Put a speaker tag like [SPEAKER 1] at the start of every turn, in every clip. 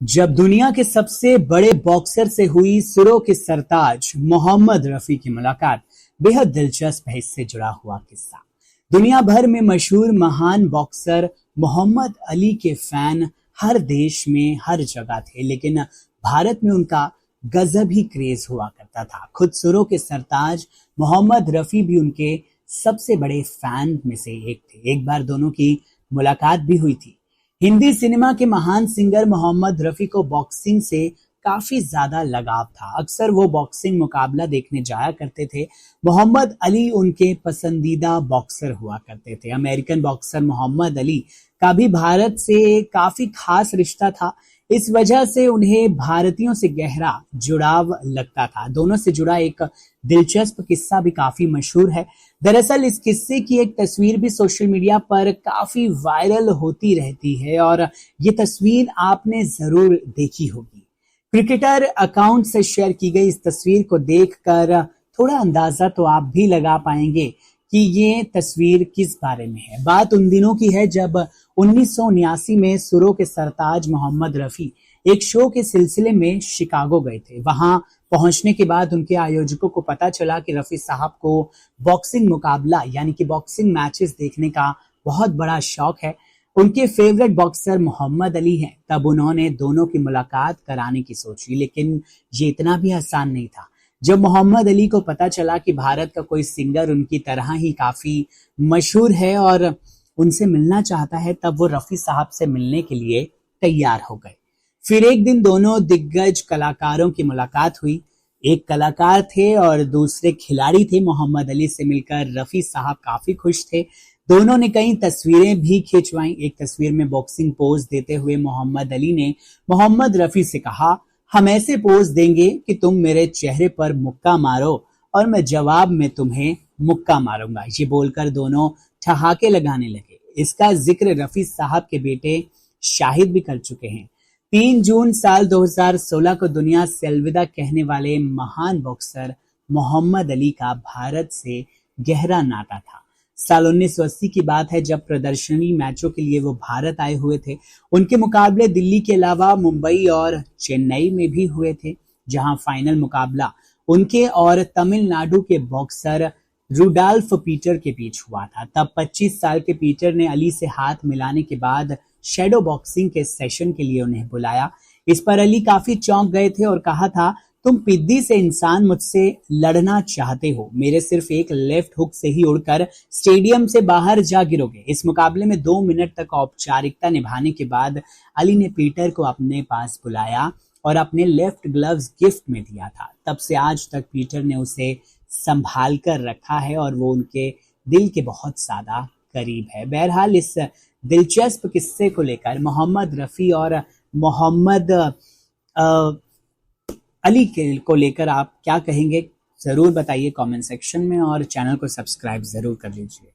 [SPEAKER 1] जब दुनिया के सबसे बड़े बॉक्सर से हुई सुरों के सरताज मोहम्मद रफी की मुलाकात, बेहद दिलचस्प है इससे जुड़ा हुआ किस्सा। दुनिया भर में मशहूर महान बॉक्सर मोहम्मद अली के फैन हर देश में हर जगह थे, लेकिन भारत में उनका गजब ही क्रेज हुआ करता था। खुद सुरों के सरताज मोहम्मद रफी भी उनके सबसे बड़े फैन में से एक थे। एक बार दोनों की मुलाकात भी हुई थी। हिंदी सिनेमा के महान सिंगर मोहम्मद रफी को बॉक्सिंग से काफी ज्यादा लगाव था। अक्सर वो बॉक्सिंग मुकाबला देखने जाया करते थे। मोहम्मद अली उनके पसंदीदा बॉक्सर हुआ करते थे। अमेरिकन बॉक्सर मोहम्मद अली का भी भारत से काफी खास रिश्ता था। इस वजह से उन्हें भारतीयों से गहरा जुड़ाव लगता था। दोनों से जुड़ा एक दिलचस्प किस्सा भी काफी मशहूर है। दरअसल इस किस्से की एक तस्वीर भी सोशल मीडिया पर काफी वायरल होती रहती है और ये तस्वीर आपने जरूर देखी होगी। क्रिकेटर अकाउंट से शेयर की गई इस तस्वीर को देखकर थोड़ा अंदाजा तो आप भी लगा पाएंगे कि ये तस्वीर किस बारे में है। बात उन दिनों की है जब 1979 में सुरों के सरताज मोहम्मद रफी एक शो के सिलसिले में शिकागो गए थे। वहां पहुंचने के बाद उनके आयोजकों को पता चला कि रफी साहब को बॉक्सिंग मुकाबला यानी कि बॉक्सिंग मैचेस देखने का बहुत बड़ा शौक है। उनके फेवरेट बॉक्सर मोहम्मद अली हैं। तब उन्होंने दोनों की मुलाकात कराने की सोची, लेकिन ये इतना भी आसान नहीं था। जब मोहम्मद अली को पता चला कि भारत का कोई सिंगर उनकी तरह ही काफी मशहूर है और उनसे मिलना चाहता है, तब वो रफी साहब से मिलने के लिए तैयार हो गए। फिर एक दिन दोनों दिग्गज कलाकारों की मुलाकात हुई। एक कलाकार थे और दूसरे खिलाड़ी थे। मोहम्मद अली से मिलकर रफी साहब काफी खुश थे। दोनों ने कई तस्वीरें भी खिंचवाई। एक तस्वीर में बॉक्सिंग पोज देते हुए मोहम्मद अली ने मोहम्मद रफी से कहा, हम ऐसे पोज देंगे कि तुम मेरे चेहरे पर मुक्का मारो और मैं जवाब में तुम्हें मुक्का मारूंगा। ये बोलकर दोनों ठहाके लगाने लगे। इसका जिक्र रफी साहब के बेटे शाहिद भी कर चुके हैं। 3 जून साल 2016 को दुनिया से अलविदा कहने वाले महान बॉक्सर मोहम्मद अली का भारत से गहरा नाता था। साल 1980 की बात है जब प्रदर्शनी मैचों के लिए वो भारत आए हुए थे। उनके मुकाबले दिल्ली के अलावा मुंबई और चेन्नई में भी हुए थे, जहां फाइनल मुकाबला उनके और तमिलनाडु के बॉक्सर रुडाल्फ पीटर के बीच हुआ था। तब 25 साल के पीटर ने अली से हाथ मिलाने के बाद शैडो बॉक्सिंग के सेशन के लिए उन्हें बुलाया। इस पर अली काफी चौंक गए थे और कहा था, तुम पिद्दी से इंसान मुझसे लड़ना चाहते हो, मेरे सिर्फ एक लेफ्ट हुक से ही उड़कर स्टेडियम से बाहर जा गिरोगे। इस मुकाबले में 2 मिनट तक औपचारिकता निभाने के बाद अली ने पीटर को अपने पास बुलाया और अपने लेफ्ट ग्लव्स गिफ्ट में दिया था। तब से आज तक पीटर ने उसे संभाल कर रखा है और वो उनके दिल के बहुत ज्यादा करीब है। बहरहाल इस दिलचस्प किस्से को लेकर मोहम्मद रफी और मोहम्मद अली को लेकर आप क्या कहेंगे, जरूर बताइए कमेंट सेक्शन में और चैनल को सब्सक्राइब जरूर कर लीजिए।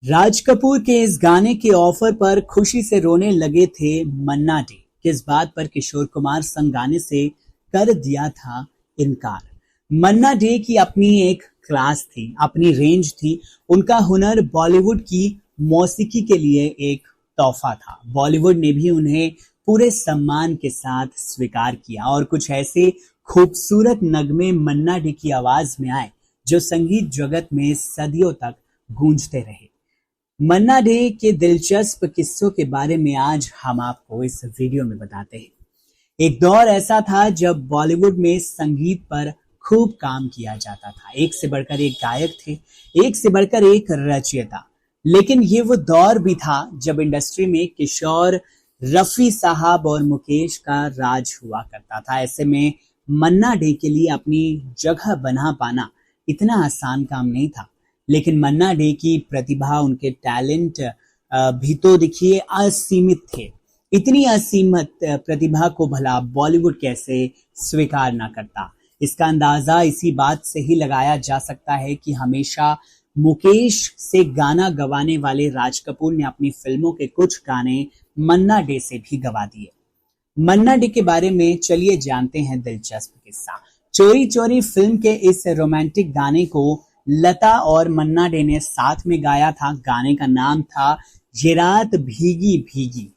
[SPEAKER 1] राज कपूर के इस गाने के ऑफर पर खुशी से रोने लगे थे मन्ना डे। किस बात पर किशोर कुमार संग गाने से कर दिया था इनकार। मन्ना डे की अपनी एक क्लास थी, अपनी रेंज थी। उनका हुनर बॉलीवुड की मौसीकी के लिए एक तोहफा था। बॉलीवुड ने भी उन्हें पूरे सम्मान के साथ स्वीकार किया और कुछ ऐसे खूबसूरत नगमे मन्ना डे की आवाज में आए जो संगीत जगत में सदियों तक गूंजते रहे। मन्ना डे के दिलचस्प किस्सों के बारे में आज हम आपको इस वीडियो में बताते हैं। एक दौर ऐसा था जब बॉलीवुड में संगीत पर खूब काम किया जाता था। एक से बढ़कर एक गायक थे, एक से बढ़कर एक रचयिता। लेकिन ये वो दौर भी था जब इंडस्ट्री में किशोर, रफी साहब और मुकेश का राज हुआ करता था। ऐसे में मन्ना डे के लिए अपनी जगह बना पाना इतना आसान काम नहीं था। लेकिन मन्ना डे की प्रतिभा, उनके टैलेंट भी तो देखिए असीमित थे। इतनी असीमित प्रतिभा को भला बॉलीवुड कैसे स्वीकार ना करता। इसका अंदाजा इसी बात से ही लगाया जा सकता है कि हमेशा मुकेश से गाना गवाने वाले राज कपूर ने अपनी फिल्मों के कुछ गाने मन्ना डे से भी गवा दिए। मन्ना डे के बारे में चलिए जानते हैं दिलचस्प किस्सा। चोरी चोरी फिल्म के इस रोमांटिक गाने को लता और मन्ना डे ने साथ में गाया था। गाने का नाम था ये रात भीगी भीगी।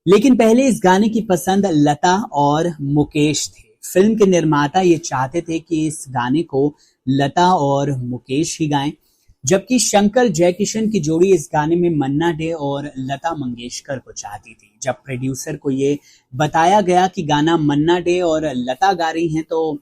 [SPEAKER 1] लेकिन पहले इस गाने की पसंद लता और मुकेश थे। फिल्म के निर्माता ये चाहते थे कि इस गाने को लता और मुकेश ही गाएं, जबकि शंकर जयकिशन की जोड़ी इस गाने में मन्ना डे और लता मंगेशकर को चाहती थी। जब प्रोड्यूसर को ये बताया गया कि गाना मन्ना डे और लता गा रही हैं तो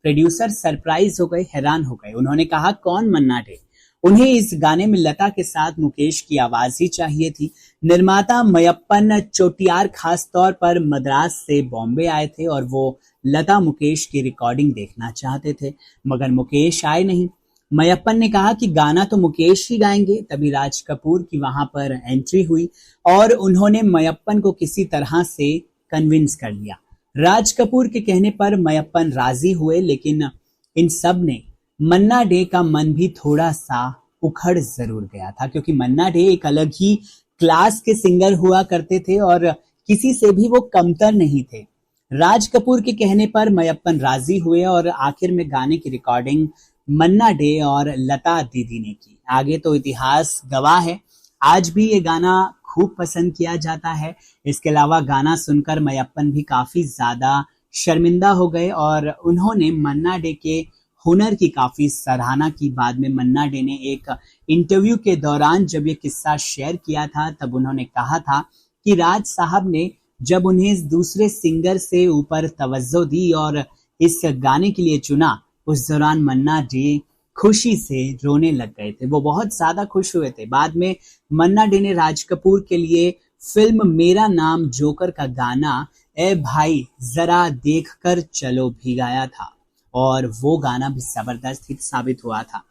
[SPEAKER 1] प्रोड्यूसर सरप्राइज हो गए, हैरान हो गए। उन्होंने कहा, कौन मन्ना डे? उन्हें इस गाने में लता के साथ मुकेश की आवाज ही चाहिए थी। निर्माता मयप्पन चोटियार खास तौर पर मद्रास से बॉम्बे आए थे और वो लता मुकेश की रिकॉर्डिंग देखना चाहते थे, मगर मुकेश आए नहीं। मयप्पन ने कहा कि गाना तो मुकेश ही गाएंगे। तभी राज कपूर की वहां पर एंट्री हुई और उन्होंने मयप्पन को किसी तरह से कन्विंस कर लिया। राज कपूर के कहने पर मयप्पन राजी हुए, लेकिन इन सब ने मन्ना डे का मन भी थोड़ा सा उखड़ जरूर गया था, क्योंकि मन्ना डे एक अलग ही क्लास के सिंगर हुआ करते थे और किसी से भी वो कमतर नहीं थे। राज कपूर के कहने पर मयप्पन राजी हुए और आखिर में गाने की रिकॉर्डिंग मन्ना डे और लता दीदी ने की। आगे तो इतिहास गवाह है, आज भी ये गाना खूब पसंद किया जाता है। इसके अलावा गाना सुनकर मयप्पन भी काफी ज्यादा शर्मिंदा हो गए और उन्होंने मन्ना डे के हुनर की काफी सराहना की। बाद में मन्ना डे ने एक इंटरव्यू के दौरान जब ये किस्सा शेयर किया था, तब उन्होंने कहा था कि राज साहब ने जब उन्हें दूसरे सिंगर से ऊपर तवज्जो दी और इस गाने के लिए चुना, उस दौरान मन्ना डे खुशी से रोने लग गए थे। वो बहुत ज्यादा खुश हुए थे। बाद में मन्ना डे ने राज कपूर के लिए फिल्म मेरा नाम जोकर का गाना ए भाई जरा देख कर चलो भी गाया था और वो गाना भी जबरदस्त हिट साबित हुआ था।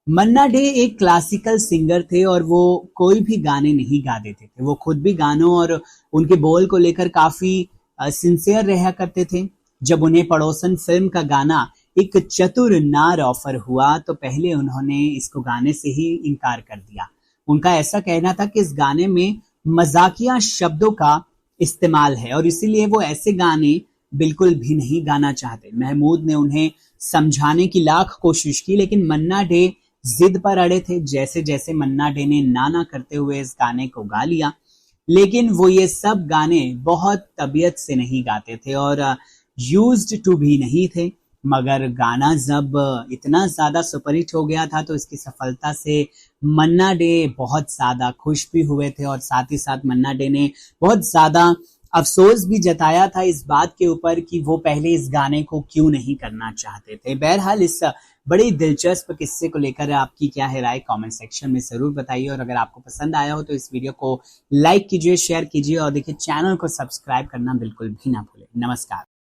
[SPEAKER 1] मन्ना डे एक क्लासिकल सिंगर थे और वो कोई भी गाने नहीं गा देते थे। वो खुद भी गानों और उनके बोल को लेकर काफी सिंसियर रहा करते थे। जब उन्हें पड़ोसन फिल्म का गाना एक चतुर नार ऑफर हुआ तो पहले उन्होंने इसको गाने से ही इनकार कर दिया। उनका ऐसा कहना था कि इस गाने में मजाकिया शब्दों का इस्तेमाल है और इसीलिए वो ऐसे गाने बिल्कुल भी नहीं गाना चाहते। महमूद ने उन्हें समझाने की लाख कोशिश की, लेकिन मन्ना डे जिद पर अड़े थे। जैसे जैसे मन्ना डे ने ना करते हुए इस गाने को गा लिया, लेकिन वो ये सब गाने बहुत तबीयत से नहीं गाते थे और यूज्ड टू भी नहीं थे। मगर गाना जब इतना ज्यादा सुपरहिट हो गया था तो इसकी सफलता से मन्ना डे बहुत ज्यादा खुश भी हुए थे और साथ ही साथ मन्ना डे ने बहुत ज्यादा अफसोस भी जताया था इस बात के ऊपर कि वो पहले इस गाने को क्यों नहीं करना चाहते थे। बहरहाल इस बड़ी दिलचस्प किस्से को लेकर आपकी क्या है राय, कमेंट सेक्शन में जरूर बताइए और अगर आपको पसंद आया हो तो इस वीडियो को लाइक कीजिए, शेयर कीजिए और देखिए चैनल को सब्सक्राइब करना बिल्कुल भी ना भूलें। नमस्कार।